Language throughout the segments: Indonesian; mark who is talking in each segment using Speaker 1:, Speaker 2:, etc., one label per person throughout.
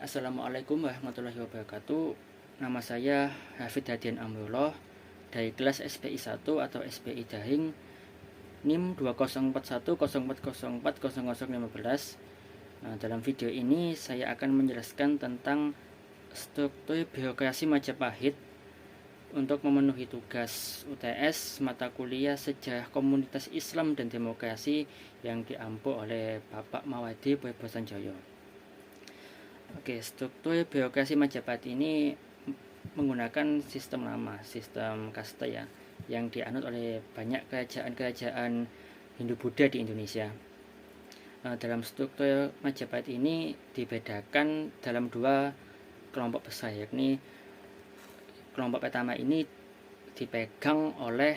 Speaker 1: Assalamualaikum warahmatullahi wabarakatuh. Nama saya Hafid Hadian Amrullah dari kelas SPI 1 atau SPI Daring NIM 204104040015. Dalam video ini saya akan menjelaskan tentang struktur birokrasi Majapahit untuk memenuhi tugas UTS mata kuliah Sejarah Komunitas Islam dan Demokrasi yang diampu oleh Bapak Mawadi Boybosanjoyo. Struktur birokrasi Majapahit ini menggunakan sistem lama, sistem kasta ya, yang dianut oleh banyak kerajaan-kerajaan Hindu-Buddha di Indonesia. Dalam struktur Majapahit ini dibedakan dalam dua kelompok besar, yakni kelompok pertama ini dipegang oleh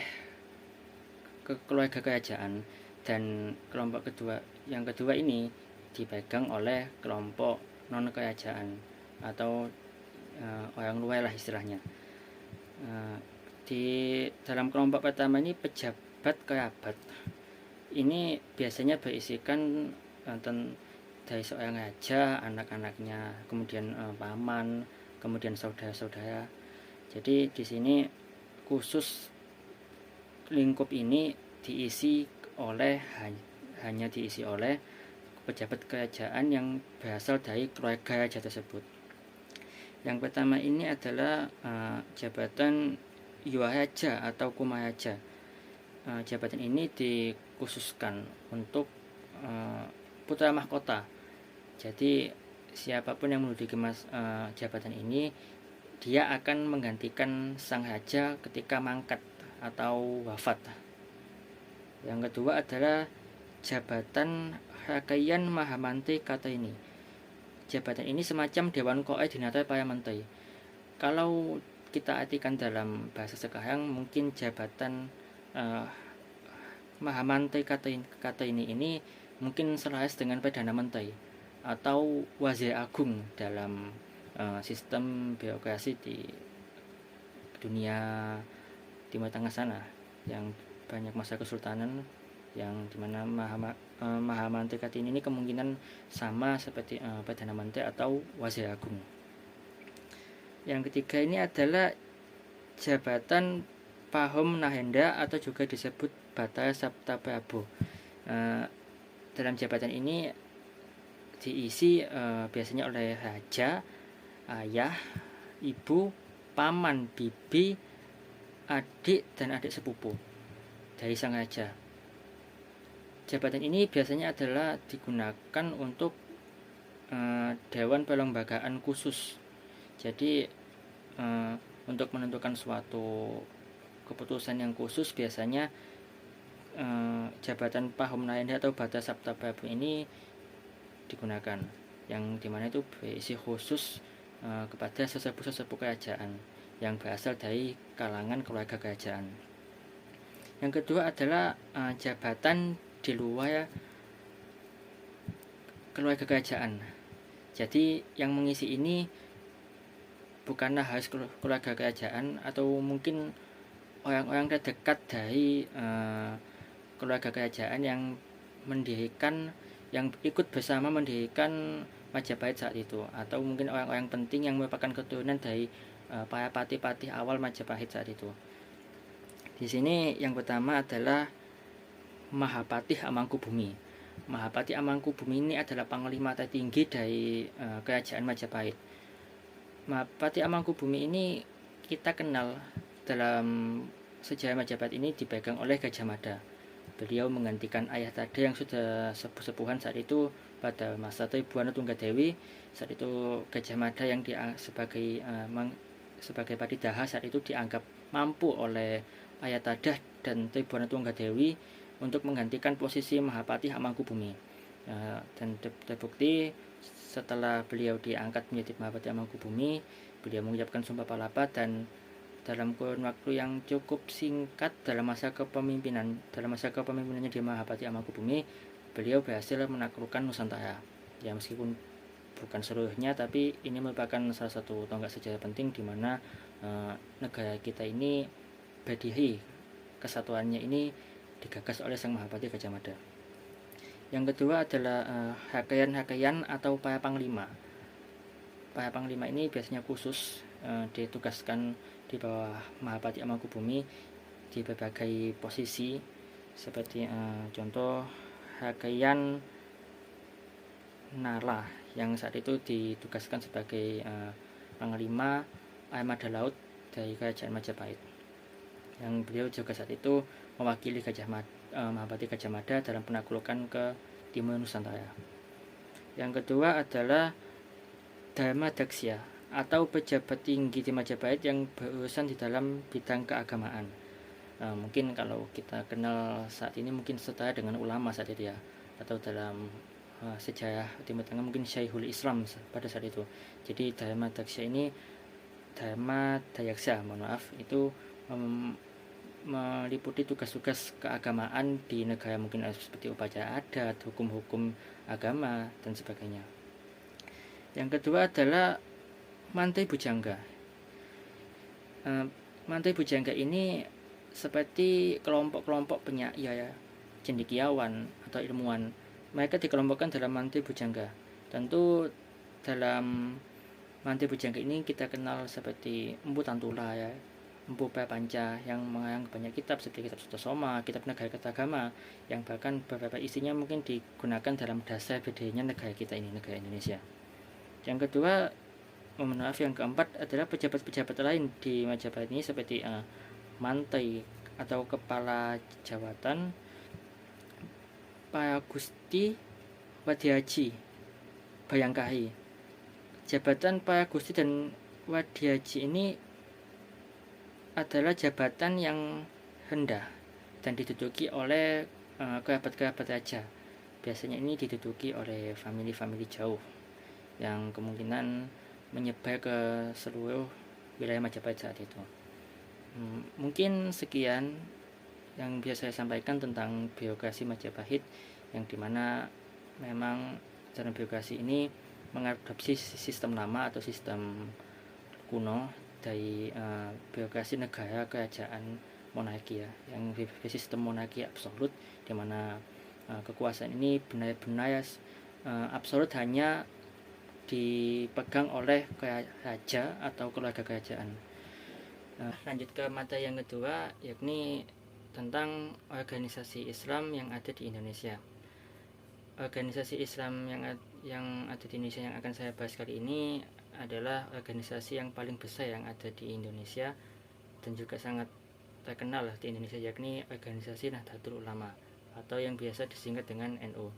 Speaker 1: keluarga kerajaan, dan kelompok yang kedua ini dipegang oleh kelompok non kerajaan atau orang luar lah istilahnya. Di dalam kelompok pertama ini pejabat kerabat ini biasanya berisikan dari seorang raja, anak-anaknya, kemudian paman, kemudian saudara-saudara. Jadi di sini khusus lingkup ini hanya diisi oleh pejabat kerajaan yang berasal dari keluarga raja tersebut. Yang pertama ini adalah jabatan Yuwaraja atau Kumaraja. Jabatan ini dikhususkan untuk putra mahkota. Jadi siapapun yang menduduki jabatan ini, dia akan menggantikan sang raja ketika mangkat atau wafat. Yang kedua adalah jabatan Rakayan Mahamantri Kartaini. Jabatan ini semacam Dewan Koordinator para menteri. Kalau kita artikan dalam bahasa sekarang, mungkin jabatan Mahamantri Kartaini ini mungkin selaras dengan Perdana Menteri atau Wazir Agung dalam sistem birokrasi di dunia Timur Tengah sana, yang banyak masa kesultanan, yang dimana Mahamantri Kartini ini kemungkinan sama seperti Perdana Menteri atau Wazir Agung. Yang ketiga ini adalah jabatan Pahom Nahenda atau juga disebut Batara Sabta Prabu. Dalam jabatan ini diisi biasanya oleh raja, ayah, ibu, paman, bibi, adik dan adik sepupu dari sang raja. Jabatan ini biasanya adalah digunakan untuk dewan perlembagaan khusus. Jadi untuk menentukan suatu keputusan yang khusus, biasanya jabatan Pahom Nahenda atau Batara Sabta Prabu ini digunakan, yang dimana itu berisi khusus kepada sesepuh-sesepuh kerajaan yang berasal dari kalangan keluarga kerajaan. Yang kedua adalah jabatan di luar keluarga kerajaan. Jadi yang mengisi ini bukanlah harus keluarga kerajaan atau mungkin orang-orang terdekat dari keluarga kerajaan yang ikut bersama mendirikan Majapahit saat itu, atau mungkin orang-orang penting yang merupakan keturunan dari para patih-patih awal Majapahit saat itu. Di sini yang pertama adalah Mahapatih Amangkubumi. Mahapatih Amangkubumi ini adalah panglima tertinggi dari kerajaan Majapahit. Mahapatih Amangkubumi ini kita kenal dalam sejarah Majapahit ini dipegang oleh Gajah Mada. Beliau menggantikan ayah Tada yang sudah sepuh-sepuhan saat itu pada masa Tribuana Tunggadewi. Saat itu Gajah Mada yang sebagai Padidaha saat itu dianggap mampu oleh ayah Tada dan Tribuana Tunggadewi untuk menggantikan posisi Mahapatih Amangkubumi. Dan terbukti setelah beliau diangkat menjadi Mahapatih Amangkubumi, beliau mengucapkan Sumpah Palapa, dan dalam kurun waktu yang cukup singkat dalam masa kepemimpinannya di Mahapatih Amangkubumi, beliau berhasil menaklukkan Nusantara. Ya, meskipun bukan seluruhnya, tapi ini merupakan salah satu tonggak sejarah penting di mana negara kita ini berdiri, kesatuannya ini digagas oleh Sang Mahapatih Gajah Mada. Yang kedua adalah Hakayan-Hakayan atau para panglima. para panglima ini biasanya khusus ditugaskan di bawah Mahapati Amangkubumi di berbagai posisi, seperti contoh Hakayan Nala yang saat itu ditugaskan sebagai panglima armada laut dari Kerajaan Majapahit, yang beliau juga saat itu mewakili Mahapati Gajah Mada dalam penaklukan ke timur Nusantara. Yang kedua adalah Dharma Daksya atau pejabat tinggi di Majapahit yang berurusan di dalam bidang keagamaan. Mungkin kalau kita kenal saat ini mungkin setara dengan ulama saat itu ya, atau dalam sejarah Timur Tengah mungkin Syekhul Islam pada saat itu. Jadi Dharma Daksya ini, Dharma Dayaksa itu meliputi tugas-tugas keagamaan di negara, mungkin seperti upacara adat, hukum-hukum agama, dan sebagainya. Yang kedua adalah Mantri Bujangga. Mantri Bujangga ini seperti kelompok-kelompok penyair, cendekiawan atau ilmuwan. Mereka dikelompokkan dalam Mantri Bujangga. Tentu dalam Mantri Bujangga ini kita kenal seperti Empu Tantula ya, Empu Prapanca yang mengarang banyak kitab seperti kitab Sutasoma, kitab Negara Kertagama, yang bahkan beberapa isinya mungkin digunakan dalam dasar berdirinya negara kita ini, negara Indonesia. Yang kedua, yang keempat adalah pejabat-pejabat lain di Majapahit ini seperti Mantri atau Kepala Jawatan, Para Gusti Wadihaji Bayangkari. Jabatan Para Gusti dan Wadihaji ini adalah jabatan yang rendah dan diduduki oleh kerabat-kerabat raja. Biasanya ini diduduki oleh famili-famili jauh yang kemungkinan menyebar ke seluruh wilayah Majapahit saat itu. Mungkin sekian yang bisa saya sampaikan tentang birokrasi Majapahit, yang dimana memang dalam birokrasi ini mengadopsi sistem lama atau sistem kuno dari birokrasi negara kerajaan monarki ya, yang sistem monarki absolut, di mana kekuasaan ini benar-benar absolut hanya dipegang oleh raja atau keluarga kerajaan. Lanjut ke materi yang kedua, yakni tentang organisasi Islam yang ada di Indonesia. Organisasi Islam yang ada di Indonesia yang akan saya bahas kali ini adalah organisasi yang paling besar yang ada di Indonesia dan juga sangat terkenal di Indonesia, yakni organisasi Nahdlatul Ulama atau yang biasa disingkat dengan NU.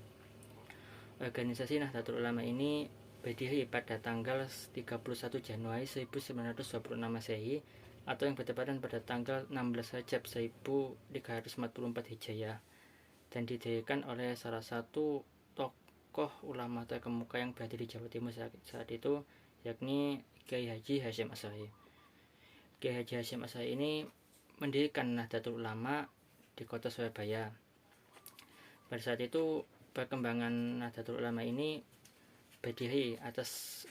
Speaker 1: Organisasi Nahdlatul Ulama ini berdiri pada tanggal 31 Januari 1926 Masehi atau yang bertepatan pada tanggal 16 Rajab 1344 Hijriah, dan didirikan oleh salah satu tokoh ulama terkemuka yang berada di Jawa Timur saat itu, yakni Kiai Haji Hasyim Asy'ari. Kiai Haji Hasyim Asy'ari ini mendirikan Nahdlatul Ulama di kota Surabaya. Pada saat itu perkembangan Nahdlatul Ulama ini berdiri atas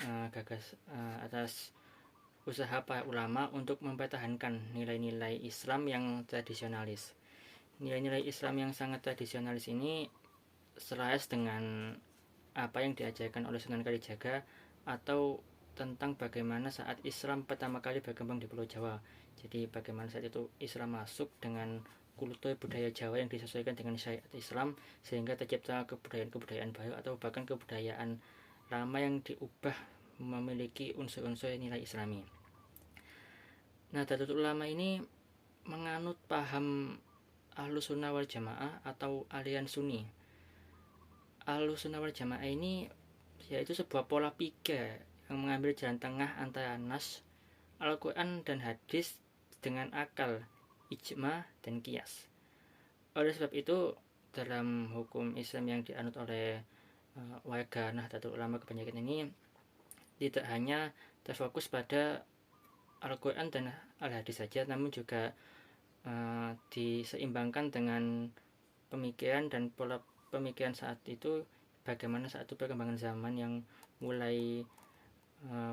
Speaker 1: atas usaha para ulama untuk mempertahankan nilai-nilai Islam yang tradisionalis. Nilai-nilai Islam yang sangat tradisionalis ini selaras dengan apa yang diajarkan oleh Sunan Kalijaga, atau tentang bagaimana saat Islam pertama kali berkembang di Pulau Jawa. Jadi bagaimana saat itu Islam masuk dengan kultur budaya Jawa yang disesuaikan dengan syariat Islam, sehingga tercipta kebudayaan-kebudayaan baru atau bahkan kebudayaan lama yang diubah memiliki unsur-unsur nilai Islami. Nahdlatul Ulama ini menganut paham Ahlus Sunnah wal Jamaah atau aliran Sunni. Ahlus Sunnah wal Jamaah ini yaitu sebuah pola pikir yang mengambil jalan tengah antara nas, Al-Quran dan hadis dengan akal, ijma, dan qiyas. Oleh sebab itu, dalam hukum Islam yang dianut oleh warga Nahdlatul Ulama kebanyakan ini tidak hanya terfokus pada Al-Quran dan Al-Hadis saja, namun juga diseimbangkan dengan pemikiran dan pola pemikiran saat itu, bagaimana saat itu perkembangan zaman yang mulai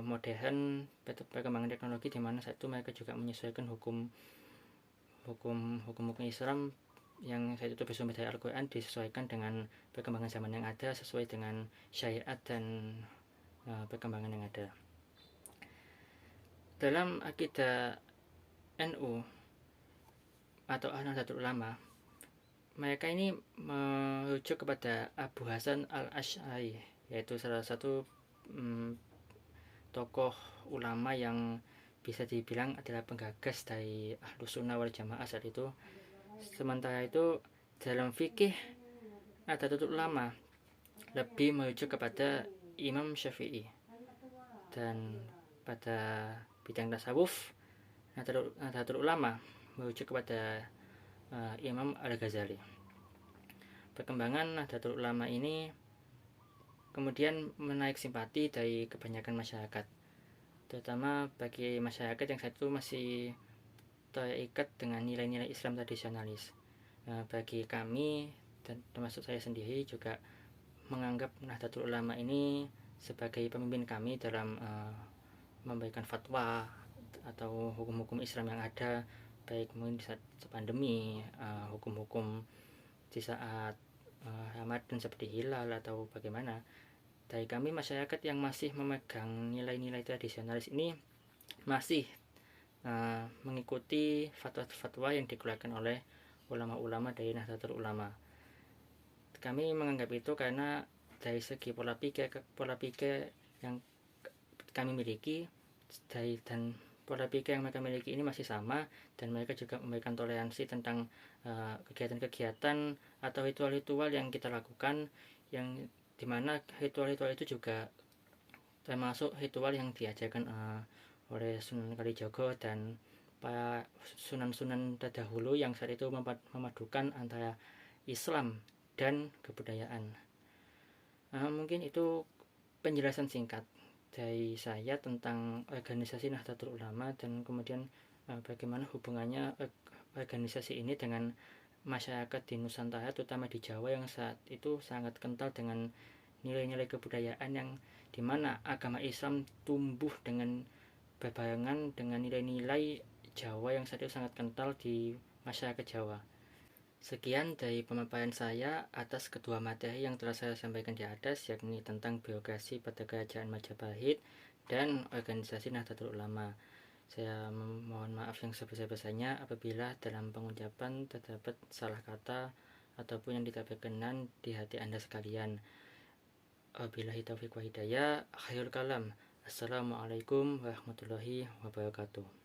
Speaker 1: modern, perkembangan teknologi, di mana saat itu mereka juga menyesuaikan hukum Islam yang saat itu bersumber dari Al-Quran, disesuaikan dengan perkembangan zaman yang ada, sesuai dengan syariat dan perkembangan yang ada. Dalam akidah NU atau Nahdlatul Ulama, mereka ini merujuk kepada Abu Hasan al-Asy'ari, yaitu salah satu tokoh ulama yang bisa dibilang adalah penggagas dari Ahlus Sunnah wal Jamaah saat itu. Sementara itu dalam fikih Nahdlatul Ulama lebih merujuk kepada Imam Syafi'i, dan pada bidang tasawuf Nahdlatul Ulama merujuk kepada Imam Al-Ghazali. Perkembangan Nahdlatul Ulama ini kemudian menarik simpati dari kebanyakan masyarakat, terutama bagi masyarakat yang saat itu masih terikat dengan nilai-nilai Islam tradisionalis. Bagi kami dan termasuk saya sendiri juga menganggap Nahdlatul Ulama ini sebagai pemimpin kami dalam memberikan fatwa atau hukum-hukum Islam yang ada, baik mungkin di saat pandemi, hukum-hukum di saat Ramadan seperti hilal atau bagaimana. Dari kami masyarakat yang masih memegang nilai-nilai tradisionalis ini masih mengikuti fatwa-fatwa yang dikeluarkan oleh ulama-ulama dari Nahdlatul Ulama. Kami menganggap itu karena dari segi pola pikir yang kami miliki dan pola pikir yang mereka miliki ini masih sama, dan mereka juga memberikan toleransi tentang kegiatan-kegiatan atau ritual-ritual yang kita lakukan, yang dimana ritual-ritual itu juga termasuk ritual yang diajarkan oleh Sunan Kalijogo dan para sunan-sunan terdahulu yang saat itu memadukan antara Islam dan kebudayaan. Mungkin itu penjelasan singkat dari saya tentang organisasi Nahdlatul Ulama, dan kemudian bagaimana hubungannya organisasi ini dengan masyarakat di Nusantara, terutama di Jawa yang saat itu sangat kental dengan nilai-nilai kebudayaan, yang dimana agama Islam tumbuh dengan berbarengan dengan nilai-nilai Jawa yang saat itu sangat kental di masyarakat Jawa. Sekian dari pemaparan saya atas kedua materi yang telah saya sampaikan di atas, yakni tentang biografi pada Kerajaan Majapahit dan organisasi Nahdlatul Ulama. Saya mohon maaf yang sebesar-besarnya apabila dalam pengucapan terdapat salah kata ataupun yang tidak berkenan di hati Anda sekalian. Wabillahi taufiq wa hidayah. Khairul kalam. Assalamualaikum warahmatullahi wabarakatuh.